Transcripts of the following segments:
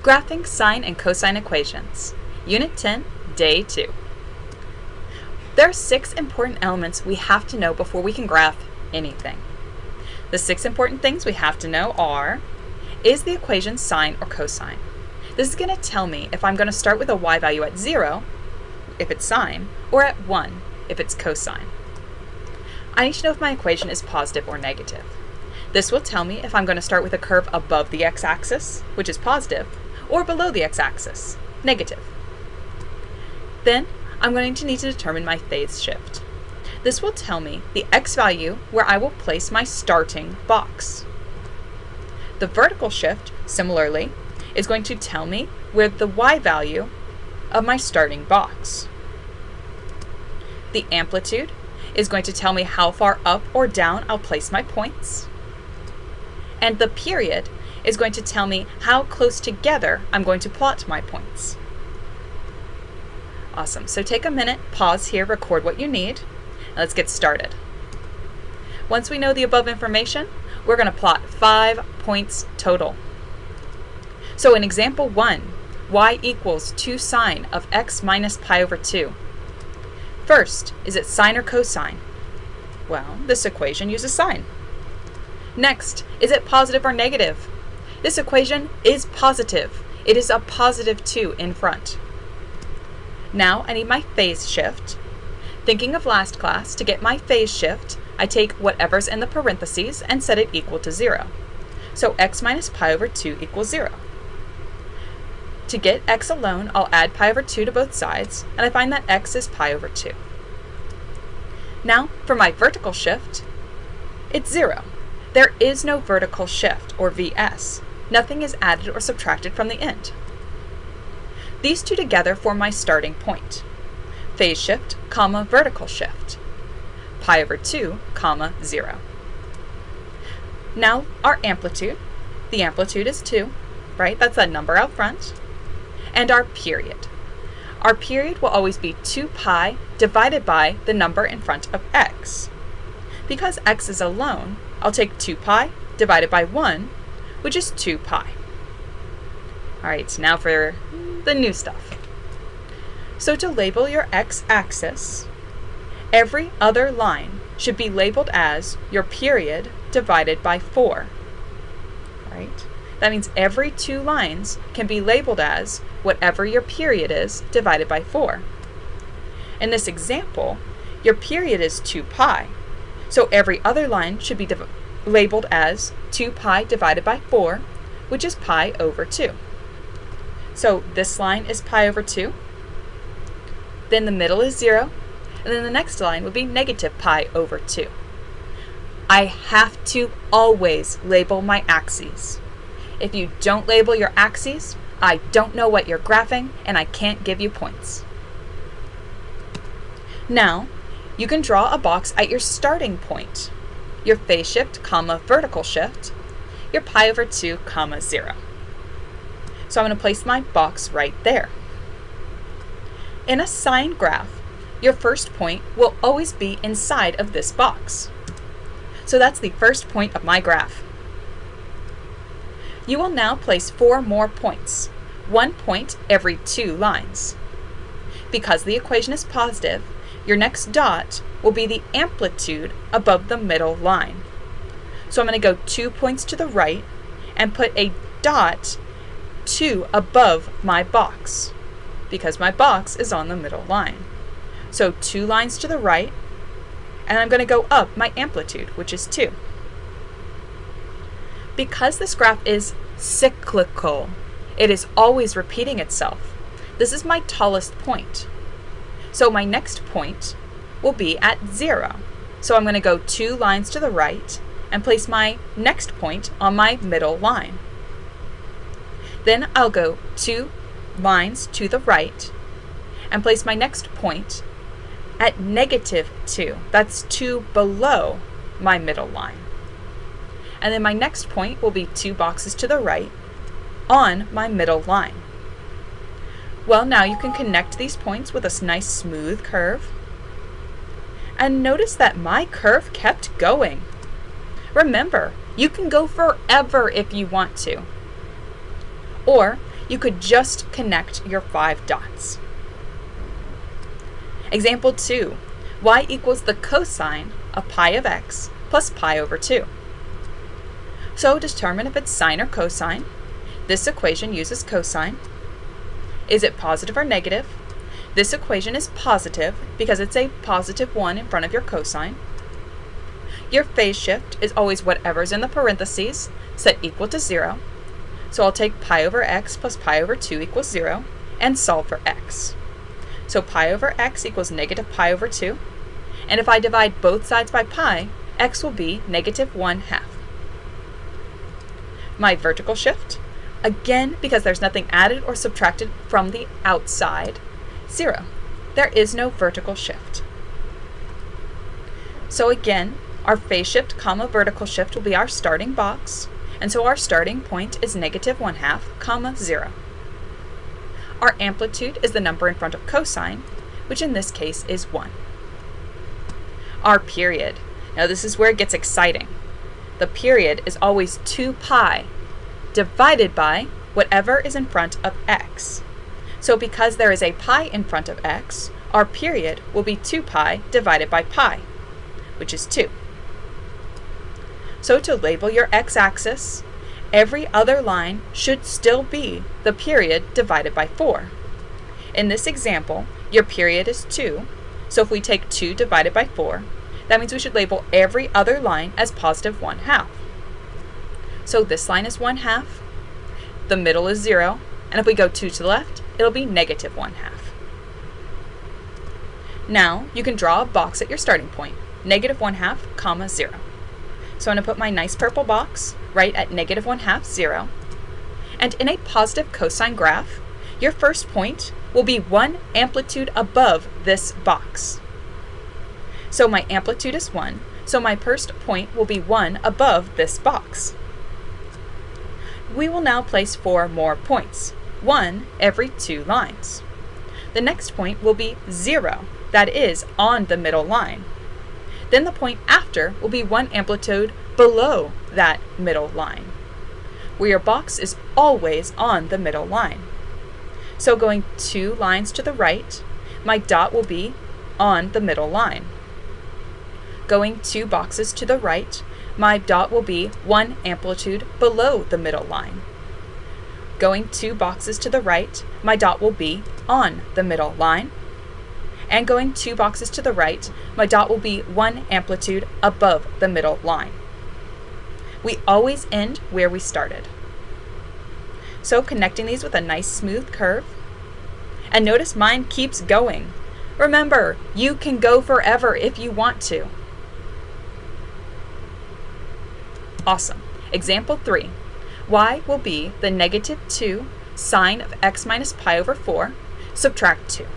Graphing sine and cosine equations. Unit 10, Day 2. There are 6 important elements we have to know before we can graph anything. The 6 important things we have to know are, is the equation sine or cosine? This is going to tell me if I'm going to start with a y value at 0, if it's sine, or at 1, if it's cosine. I need to know if my equation is positive or negative. This will tell me if I'm going to start with a curve above the x-axis, which is positive, or below the x-axis, negative. Then, I'm going to need to determine my phase shift. This will tell me the x value where I will place my starting box. The vertical shift, similarly, is going to tell me where the y value of my starting box. The amplitude is going to tell me how far up or down I'll place my points. And the period is going to tell me how close together I'm going to plot my points. Awesome, so take a minute, pause here, record what you need, and let's get started. Once we know the above information, we're going to plot 5 points total. So in example 1, y equals 2 sine of x minus pi over 2. First, is it sine or cosine? Well, this equation uses sine. Next, is it positive or negative? This equation is positive. It is a positive 2 in front. Now I need my phase shift. Thinking of last class, to get my phase shift, I take whatever's in the parentheses and set it equal to 0. So x minus pi over 2 equals 0. To get x alone, I'll add pi over 2 to both sides, and I find that x is pi over 2. Now, for my vertical shift, it's 0. There is no vertical shift, or VS. Nothing is added or subtracted from the end. These two together form my starting point. Phase shift, comma, vertical shift. Pi over 2, comma, 0. Now, our amplitude. The amplitude is 2, right? That's that number out front. And our period. Our period will always be 2 pi divided by the number in front of x. Because x is alone, I'll take 2 pi divided by 1, which is 2 pi. Alright, now for the new stuff. So to label your x-axis, every other line should be labeled as your period divided by 4. Right? That means every 2 lines can be labeled as whatever your period is divided by 4. In this example, your period is 2 pi, so every other line should be labeled as 2 pi divided by 4, which is pi over 2. So this line is pi over 2, then the middle is 0, and then the next line would be negative pi over 2. I have to always label my axes. If you don't label your axes, I don't know what you're graphing, and I can't give you points. Now, you can draw a box at your starting point, your phase shift, comma, vertical shift, your pi over 2, comma, 0. So I'm going to place my box right there. In a sine graph, your first point will always be inside of this box. So that's the first point of my graph. You will now place 4 more points, 1 point every 2 lines. Because the equation is positive, your next dot will be the amplitude above the middle line. So I'm going to go 2 points to the right and put a dot 2 above my box, because my box is on the middle line. So 2 lines to the right, and I'm going to go up my amplitude, which is 2. Because this graph is cyclical, it is always repeating itself. This is my tallest point. So my next point will be at 0. So I'm going to go 2 lines to the right and place my next point on my middle line. Then I'll go 2 lines to the right and place my next point at negative 2. That's 2 below my middle line. And then my next point will be 2 boxes to the right on my middle line. Well, now you can connect these points with a nice smooth curve. And notice that my curve kept going. Remember, you can go forever if you want to. Or you could just connect your 5 dots. Example 2, y equals the cosine of pi of x plus pi over 2. So determine if it's sine or cosine. This equation uses cosine. Is it positive or negative? This equation is positive because it's a positive 1 in front of your cosine. Your phase shift is always whatever's in the parentheses, set equal to 0. So I'll take pi over x plus pi over 2 equals 0 and solve for x. So pi over x equals negative pi over 2. And if I divide both sides by pi, x will be negative 1/2. My vertical shift, again, because there's nothing added or subtracted from the outside, 0. There is no vertical shift. So again, our phase shift comma vertical shift will be our starting box, and so our starting point is negative 1/2 comma 0. Our amplitude is the number in front of cosine, which in this case is 1. Our period. Now this is where it gets exciting. The period is always 2 pi divided by whatever is in front of x. So because there is a pi in front of x, our period will be 2 pi divided by pi, which is 2. So to label your x-axis, every other line should still be the period divided by 4. In this example, your period is 2, so if we take 2 divided by 4, that means we should label every other line as positive 1/2. So this line is 1/2, the middle is 0, and if we go 2 to the left, it'll be negative 1/2. Now you can draw a box at your starting point, negative 1/2 comma 0. So I'm going to put my nice purple box right at negative 1/2, 0. And in a positive cosine graph, your first point will be 1 amplitude above this box. So my amplitude is 1, so my first point will be 1 above this box. We will now place 4 more points, 1 every 2 lines. The next point will be 0, that is on the middle line. Then the point after will be 1 amplitude below that middle line, where your box is always on the middle line. So going 2 lines to the right, my dot will be on the middle line. Going 2 boxes to the right, my dot will be 1 amplitude below the middle line. Going 2 boxes to the right, my dot will be on the middle line. And going 2 boxes to the right, my dot will be 1 amplitude above the middle line. We always end where we started. So connecting these with a nice smooth curve. And notice mine keeps going. Remember, you can go forever if you want to. Awesome. Example 3. Y will be the negative 2 sine of x minus pi over 4, subtract 2.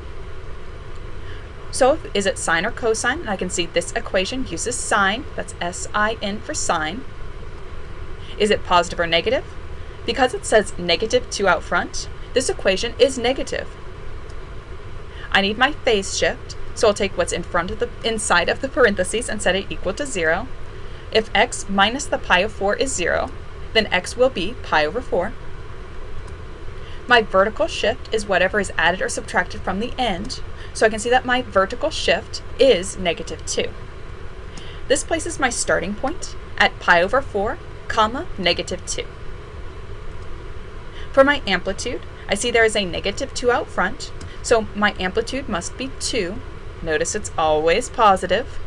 So is it sine or cosine? And I can see this equation uses sine. That's S-I-N for sine. Is it positive or negative? Because it says negative 2 out front, this equation is negative. I need my phase shift, so I'll take what's in front of the inside of the parentheses and set it equal to 0. If x minus the pi of 4 is 0, then x will be pi over 4. My vertical shift is whatever is added or subtracted from the end, so I can see that my vertical shift is negative 2. This places my starting point at pi over 4, comma, negative 2. For my amplitude, I see there is a negative 2 out front, so my amplitude must be 2. Notice it's always positive.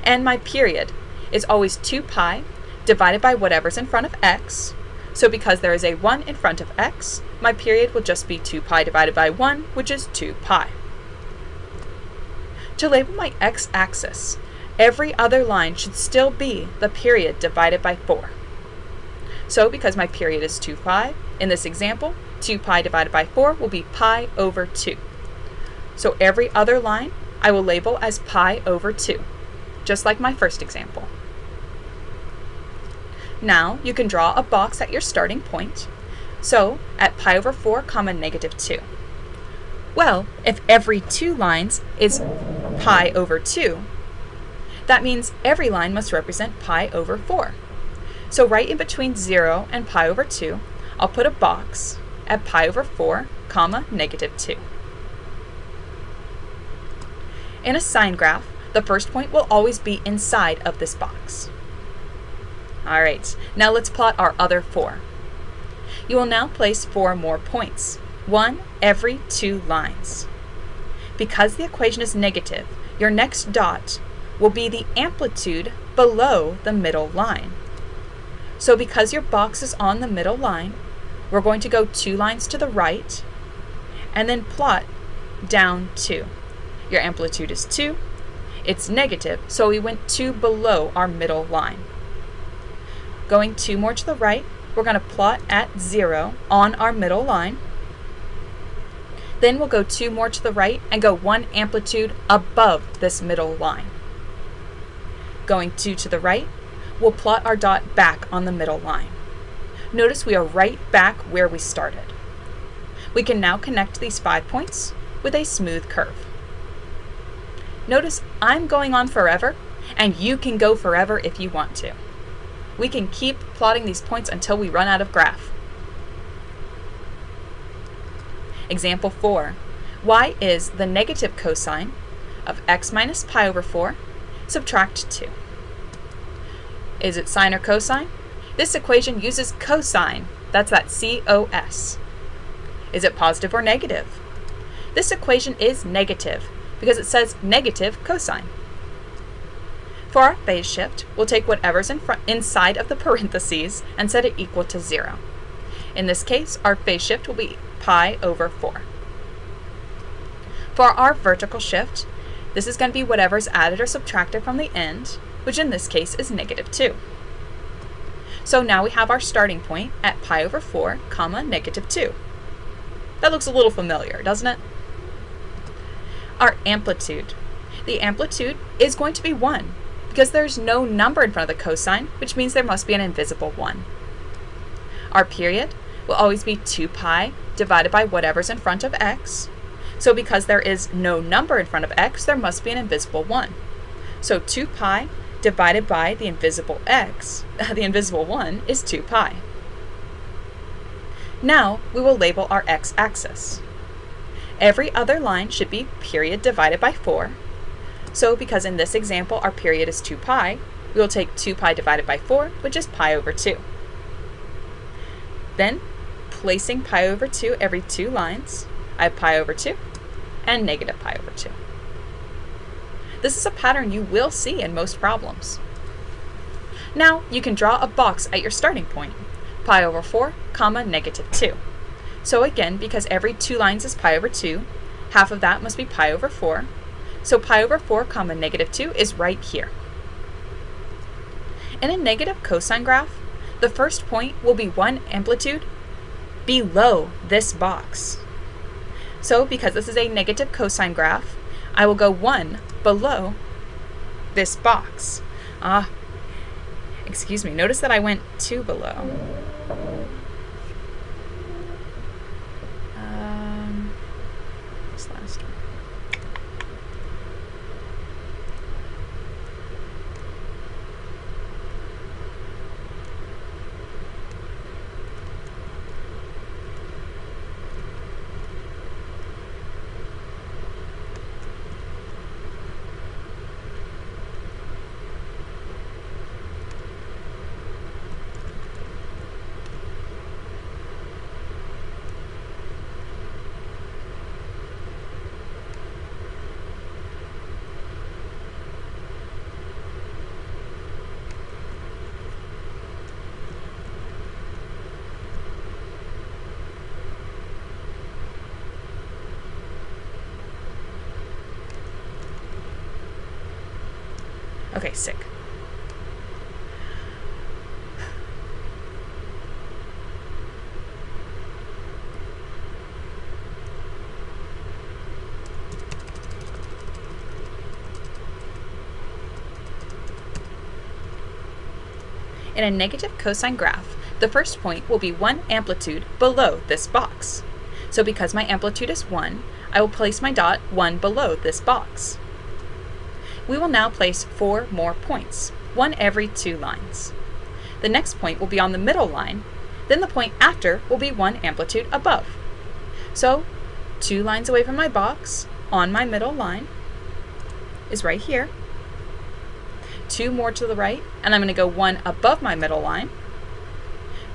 And my period is always 2 pi divided by whatever's in front of x. So because there is a 1 in front of x, my period will just be 2 pi divided by 1, which is 2 pi. To label my x-axis, every other line should still be the period divided by 4. So because my period is 2 pi, in this example, 2 pi divided by 4 will be pi over 2. So every other line I will label as pi over 2, just like my first example. Now you can draw a box at your starting point. So at pi over 4, comma, negative 2. Well, if every 2 lines is pi over 2, that means every line must represent pi over 4. So right in between 0 and pi over 2, I'll put a box, at pi over 4, comma, negative 2. In a sine graph, the first point will always be inside of this box. Alright, now let's plot our other 4. You will now place 4 more points, one every 2 lines. Because the equation is negative, your next dot will be the amplitude below the middle line. So because your box is on the middle line, we're going to go 2 lines to the right and then plot down 2. Your amplitude is 2. It's negative, so we went 2 below our middle line. Going 2 more to the right, we're going to plot at 0 on our middle line. Then we'll go 2 more to the right and go 1 amplitude above this middle line. Going 2 to the right, we'll plot our dot back on the middle line. Notice we are right back where we started. We can now connect these 5 points with a smooth curve. Notice I'm going on forever, and you can go forever if you want to. We can keep plotting these points until we run out of graph. Example 4. Y is the negative cosine of x minus pi over 4, subtract 2. Is it sine or cosine? This equation uses cosine. That's that C-O-S. Is it positive or negative? This equation is negative because it says negative cosine. For our phase shift, we'll take whatever's inside of the parentheses and set it equal to 0. In this case, our phase shift will be pi over 4. For our vertical shift, this is going to be whatever's added or subtracted from the end, which in this case is negative 2. So now we have our starting point at pi over 4, comma, negative 2. That looks a little familiar, doesn't it? Our amplitude. The amplitude is going to be 1 because there's no number in front of the cosine, which means there must be an invisible 1. Our period will always be 2 pi divided by whatever's in front of x. So because there is no number in front of x, there must be an invisible 1. So 2 pi divided by the invisible x, the invisible 1 is 2 pi. Now we will label our x-axis. Every other line should be period divided by 4. So because in this example our period is 2 pi, we will take 2 pi divided by 4, which is pi over 2. Then, placing pi over 2 every 2 lines, I have pi over 2 and negative pi over 2. This is a pattern you will see in most problems. Now you can draw a box at your starting point, pi over 4, comma, negative 2. So again, because every 2 lines is pi over 2, half of that must be pi over 4. So pi over 4, comma, negative 2 is right here. In a negative cosine graph, the first point will be 1 amplitude below this box. So because this is a negative cosine graph, I will go 1 below this box. Excuse me, notice that I went 2 below. This last one. Okay, sick. In a negative cosine graph, the first point will be 1 amplitude below this box. So because my amplitude is 1, I will place my dot 1 below this box. We will now place 4 more points, 1 every 2 lines. The next point will be on the middle line Then the point after will be one amplitude above. So 2 lines away from my box, on my middle line, is right here. 2 more to the right, and I'm going to go 1 above my middle line.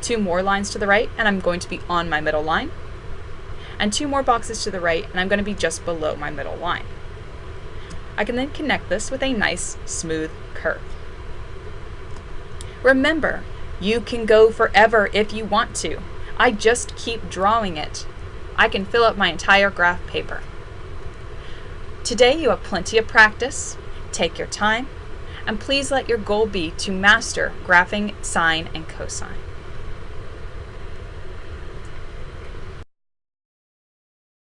2 more lines to the right, and I'm going to be on my middle line. And 2 more boxes to the right, and I'm going to be just below my middle line. I can then connect this with a nice, smooth curve. Remember, you can go forever if you want to. I just keep drawing it. I can fill up my entire graph paper. Today you have plenty of practice. Take your time, and please let your goal be to master graphing sine and cosine.